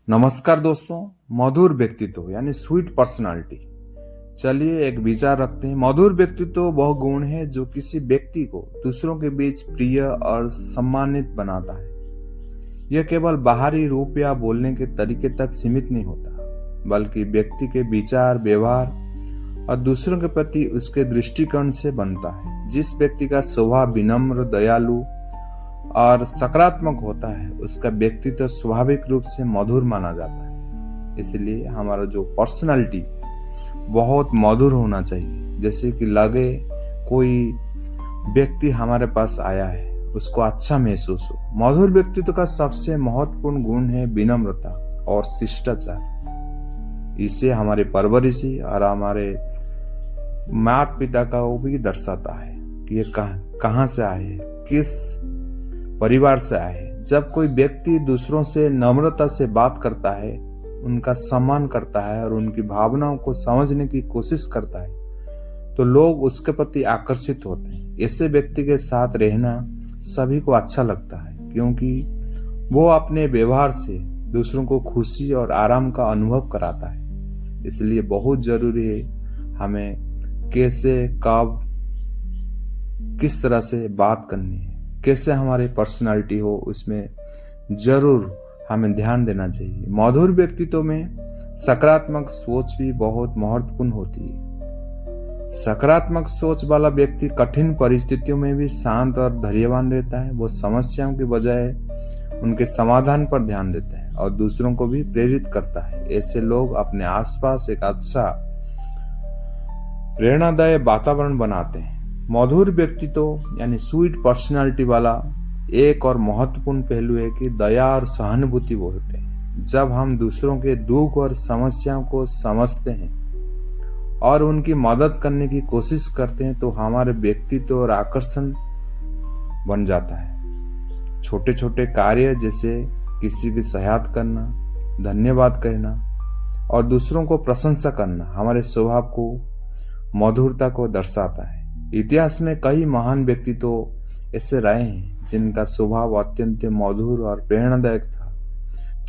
नमस्कार दोस्तों। मधुर व्यक्तित्व यानी स्वीट पर्सनालिटी। चलिए एक विचार रखते हैं। मधुर व्यक्तित्व वह गुण है जो किसी व्यक्ति को दूसरों के बीच प्रिय और सम्मानित बनाता है। यह केवल बाहरी रूप या बोलने के तरीके तक सीमित नहीं होता, बल्कि व्यक्ति के विचार, व्यवहार और दूसरों के प्रति उसके दृष्टिकोण से बनता है। जिस व्यक्ति का स्वभाव विनम्र, दयालु और सकारात्मक होता है, उसका व्यक्तित्व स्वाभाविक रूप से मधुर माना जाता है। इसलिए हमारा जो पर्सनालिटी बहुत मधुर होना चाहिए। जैसे कि लगे कोई व्यक्ति हमारे पास आया है, उसको अच्छा महसूस हो। मधुर व्यक्तित्व का सबसे महत्वपूर्ण गुण है विनम्रता और शिष्टाचार। इसे हमारे परवरिशी और हमारे माता पिता का वो भी दर्शाता है कि ये कहाँ से आए, किस परिवार से आए। जब कोई व्यक्ति दूसरों से नम्रता से बात करता है, उनका सम्मान करता है और उनकी भावनाओं को समझने की कोशिश करता है, तो लोग उसके प्रति आकर्षित होते हैं। ऐसे व्यक्ति के साथ रहना सभी को अच्छा लगता है, क्योंकि वो अपने व्यवहार से दूसरों को खुशी और आराम का अनुभव कराता है। इसलिए बहुत जरूरी है हमें कैसे, कब, किस तरह से बात करनी है, कैसे हमारी पर्सनालिटी हो, उसमें जरूर हमें ध्यान देना चाहिए। मधुर व्यक्तित्व में सकारात्मक सोच भी बहुत महत्वपूर्ण होती है। सकारात्मक सोच वाला व्यक्ति कठिन परिस्थितियों में भी शांत और धैर्यवान रहता है। वो समस्याओं के बजाय उनके समाधान पर ध्यान देता है और दूसरों को भी प्रेरित करता है। ऐसे लोग अपने आसपास एक अच्छा प्रेरणादायक वातावरण बनाते हैं। मधुर व्यक्तित्व यानी स्वीट पर्सनालिटी वाला एक और महत्वपूर्ण पहलू है कि दया और सहानुभूति वो होते हैं। जब हम दूसरों के दुख और समस्याओं को समझते हैं और उनकी मदद करने की कोशिश करते हैं, तो हमारे व्यक्तित्व और आकर्षण बन जाता है। छोटे छोटे कार्य जैसे किसी की सहायता करना, धन्यवाद कहना और दूसरों को प्रशंसा करना हमारे स्वभाव को, मधुरता को दर्शाता है। इतिहास में कई महान व्यक्ति तो ऐसे रहे हैं जिनका स्वभाव अत्यंत मधुर और प्रेरणादायक था।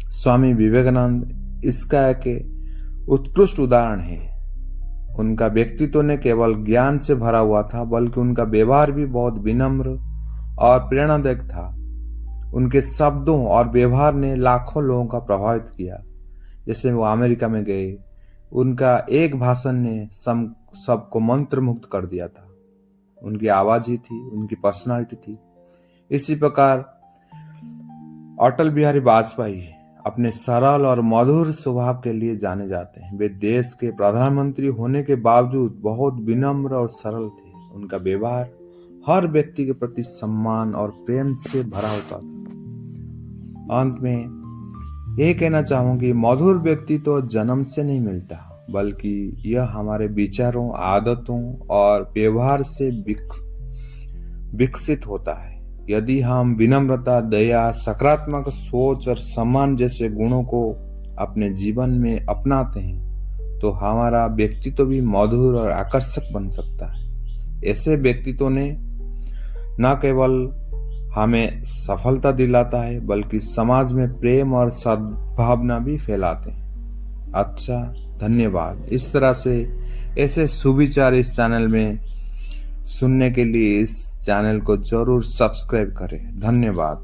स्वामी विवेकानंद इसका एक उत्कृष्ट उदाहरण है। उनका व्यक्तित्व ने केवल ज्ञान से भरा हुआ था, बल्कि उनका व्यवहार भी बहुत विनम्र और प्रेरणादायक था। उनके शब्दों और व्यवहार ने लाखों लोगों का प्रभावित किया। जैसे वो अमेरिका में गए, उनका एक भाषण ने सबको मंत्रमुग्ध कर दिया था। उनकी आवाज ही थी, उनकी पर्सनालिटी थी। इसी प्रकार अटल बिहारी वाजपेयी अपने सरल और मधुर स्वभाव के लिए जाने जाते हैं। वे देश के प्रधानमंत्री होने के बावजूद बहुत विनम्र और सरल थे। उनका व्यवहार हर व्यक्ति के प्रति सम्मान और प्रेम से भरा होता था। अंत में यह कहना चाहूंगी, मधुर व्यक्ति तो जन्म से नहीं मिलता, बल्कि यह हमारे विचारों, आदतों और व्यवहार से विकसित होता है। यदि हम विनम्रता, दया, सकारात्मक सोच और सम्मान जैसे गुणों को अपने जीवन में अपनाते हैं, तो हमारा व्यक्तित्व भी मधुर और आकर्षक बन सकता है। ऐसे व्यक्तित्व ने न केवल हमें सफलता दिलाता है, बल्कि समाज में प्रेम और सद्भावना भी फैलाते हैं। अच्छा, धन्यवाद। इस तरह से ऐसे सुविचार इस चैनल में सुनने के लिए इस चैनल को जरूर सब्सक्राइब करें। धन्यवाद।